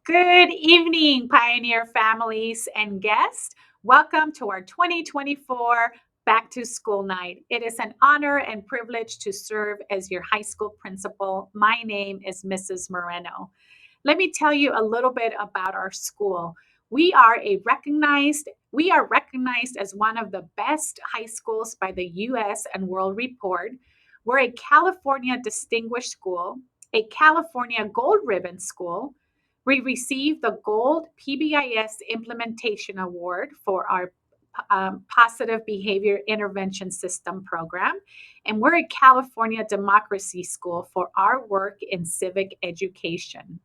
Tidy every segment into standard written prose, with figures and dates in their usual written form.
Good evening, Pioneer families and guests. Welcome to our 2024 Back to School Night. It is an honor and privilege to serve as your high school principal. My name is Mrs. Moreno. Let me tell you a little bit about our school. We are recognized as one of the best high schools by the US and World Report. We're a California Distinguished School, a California Gold Ribbon School. We received the Gold PBIS Implementation Award for our Positive Behavior Intervention System program. And we're a California Democracy School for our work in civic education.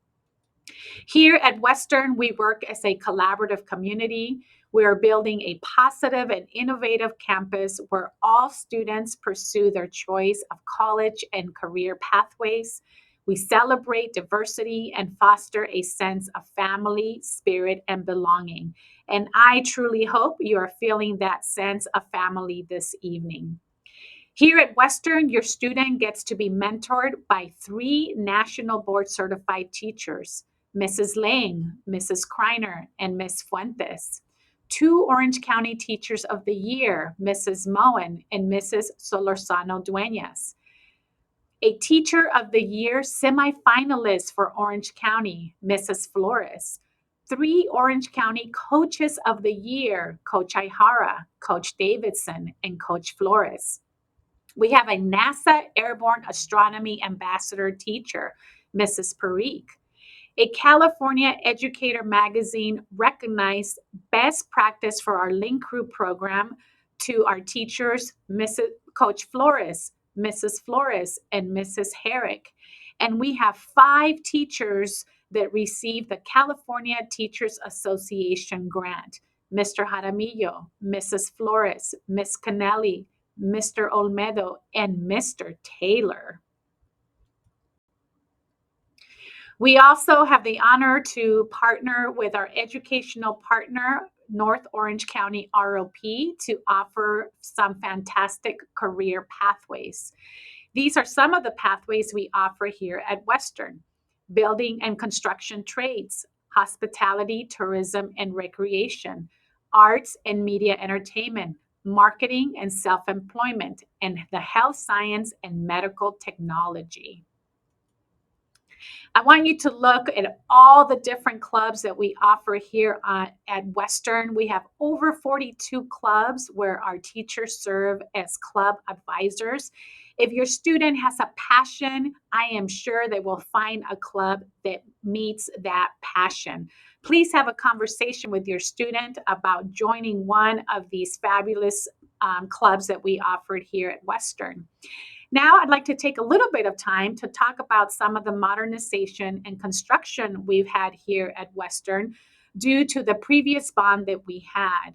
Here at Western, we work as a collaborative community. We are building a positive and innovative campus where all students pursue their choice of college and career pathways. We celebrate diversity and foster a sense of family, spirit, and belonging. And I truly hope you are feeling that sense of family this evening. Here at Western, your student gets to be mentored by three national board certified teachers, Mrs. Lang, Mrs. Kreiner, and Ms. Fuentes. Two Orange County Teachers of the Year, Mrs. Moen and Mrs. Solorzano Dueñas. A Teacher of the Year semifinalist for Orange County, Mrs. Flores. Three Orange County Coaches of the Year, Coach Ihara, Coach Davidson, and Coach Flores. We have a NASA Airborne Astronomy Ambassador teacher, Mrs. Parikh. A California Educator magazine recognized best practice for our Link Crew program to our teachers, Mrs. Coach Flores, Mrs. Flores, and Mrs. Herrick. And we have five teachers that received the California Teachers Association grant: Mr. Jaramillo, Mrs. Flores, Ms. Canelli, Mr. Olmedo, and Mr. Taylor. We also have the honor to partner with our educational partner, North Orange County ROP, to offer some fantastic career pathways. These are some of the pathways we offer here at Western: building and construction trades, hospitality, tourism, and recreation, arts and media entertainment, marketing and self employment, and the health science and medical technology. I want you to look at all the different clubs that we offer here at Western. We have over 42 clubs where our teachers serve as club advisors. If your student has a passion, I am sure they will find a club that meets that passion. Please have a conversation with your student about joining one of these fabulous clubs that we offered here at Western. Now, I'd like to take a little bit of time to talk about some of the modernization and construction we've had here at Western due to the previous bond that we had.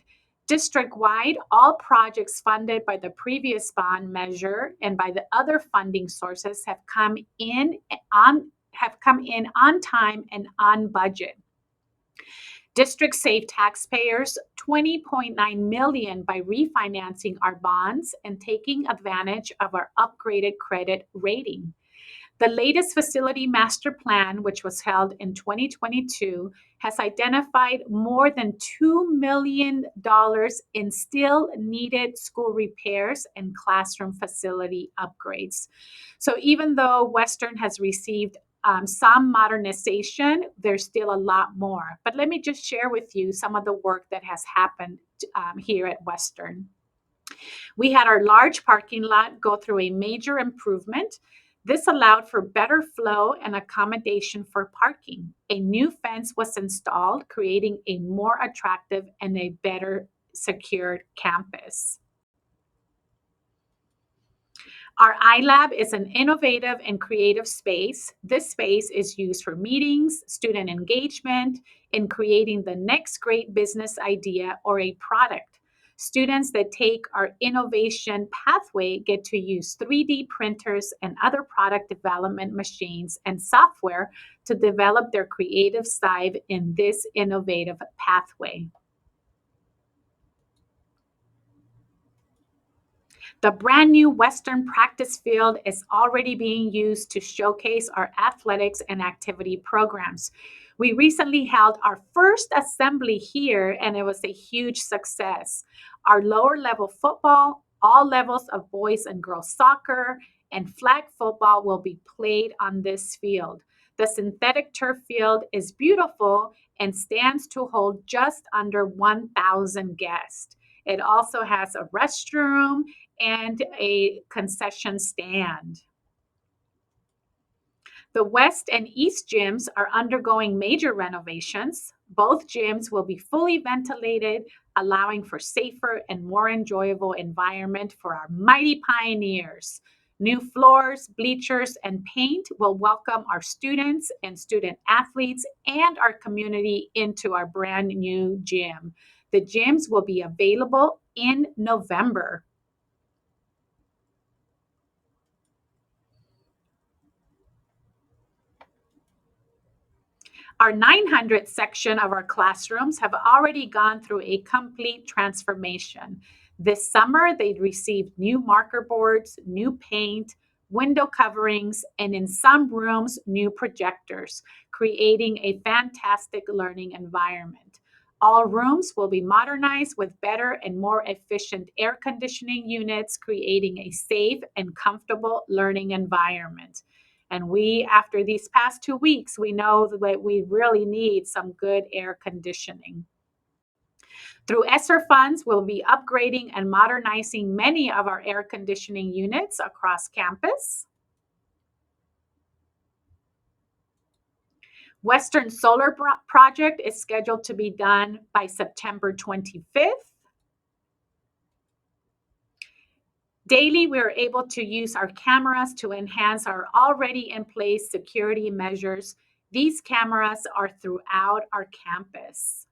District-wide, all projects funded by the previous bond measure and by the other funding sources have come in on time and on budget. District saved taxpayers $20.9 million by refinancing our bonds and taking advantage of our upgraded credit rating. The latest facility master plan, which was held in 2022, has identified more than $2 million in still needed school repairs and classroom facility upgrades. So even though Western has received some modernization, there's still a lot more. But let me just share with you some of the work that has happened here at Western. We had our large parking lot go through a major improvement. This allowed for better flow and accommodation for parking. A new fence was installed, creating a more attractive and a better secured campus. Our iLab is an innovative and creative space. This space is used for meetings, student engagement, in creating the next great business idea or a product. Students that take our innovation pathway get to use 3D printers and other product development machines and software to develop their creative side in this innovative pathway. The brand new Western practice field is already being used to showcase our athletics and activity programs. We recently held our first assembly here, and it was a huge success. Our lower level football, all levels of boys and girls soccer, and flag football will be played on this field. The synthetic turf field is beautiful and stands to hold just under 1,000 guests. It also has a restroom and a concession stand. The West and East gyms are undergoing major renovations. Both gyms will be fully ventilated, allowing for safer and more enjoyable environment for our mighty pioneers. New floors, bleachers, and paint will welcome our students and student athletes and our community into our brand new gym. The gyms will be available in November. Our 900 section of our classrooms have already gone through a complete transformation. This summer, they received new marker boards, new paint, window coverings, and in some rooms, new projectors, creating a fantastic learning environment. All rooms will be modernized with better and more efficient air conditioning units, creating a safe and comfortable learning environment. And we, after these past 2 weeks, we know that we really need some good air conditioning. Through ESSER funds, we'll be upgrading and modernizing many of our air conditioning units across campus. Western Solar Project is scheduled to be done by September 25th. Daily, we are able to use our cameras to enhance our already in place security measures. These cameras are throughout our campus.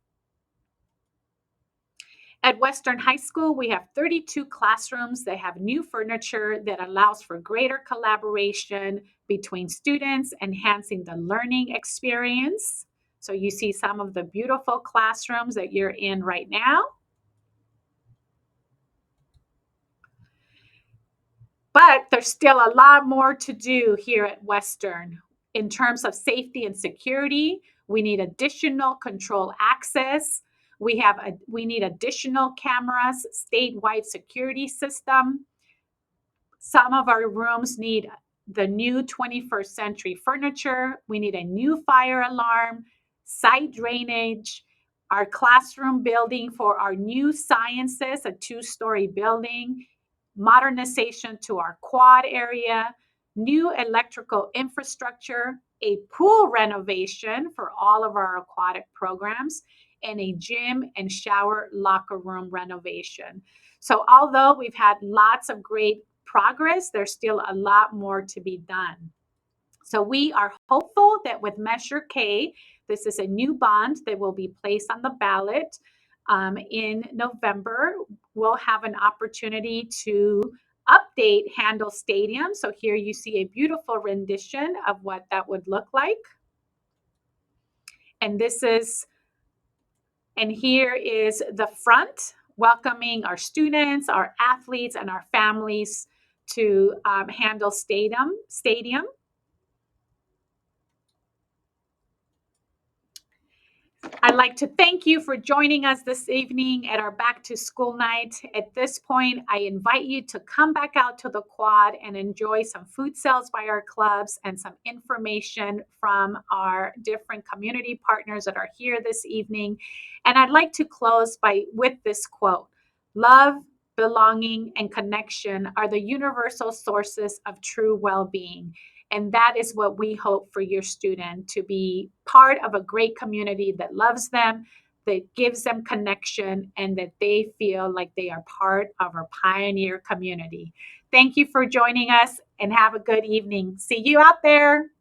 At Western High School, we have 32 classrooms that have new furniture that allows for greater collaboration between students, enhancing the learning experience. So you see some of the beautiful classrooms that you're in right now. But there's still a lot more to do here at Western. In terms of safety and security, we need additional control access. We need additional cameras, statewide security system. Some of our rooms need the new 21st century furniture. We need a new fire alarm, site drainage, our classroom building for our new sciences, a 2-story building, modernization to our quad area, new electrical infrastructure, a pool renovation for all of our aquatic programs, and a gym and shower locker room renovation. So, although we've had lots of great progress, there's still a lot more to be done. So, we are hopeful that with Measure K, this is a new bond that will be placed on the ballot in November. We'll have an opportunity to update Handel Stadium. So here you see a beautiful rendition of what that would look like. And here is the front, welcoming our students, our athletes, and our families to Handel Stadium. I'd like to thank you for joining us this evening at our back to school night. At this point, I invite you to come back out to the quad and enjoy some food sales by our clubs and some information from our different community partners that are here this evening. And I'd like to close with this quote: "Love, belonging, and connection are the universal sources of true well-being." And that is what we hope for your student, to be part of a great community that loves them, that gives them connection, and that they feel like they are part of our pioneer community. Thank you for joining us and have a good evening. See you out there.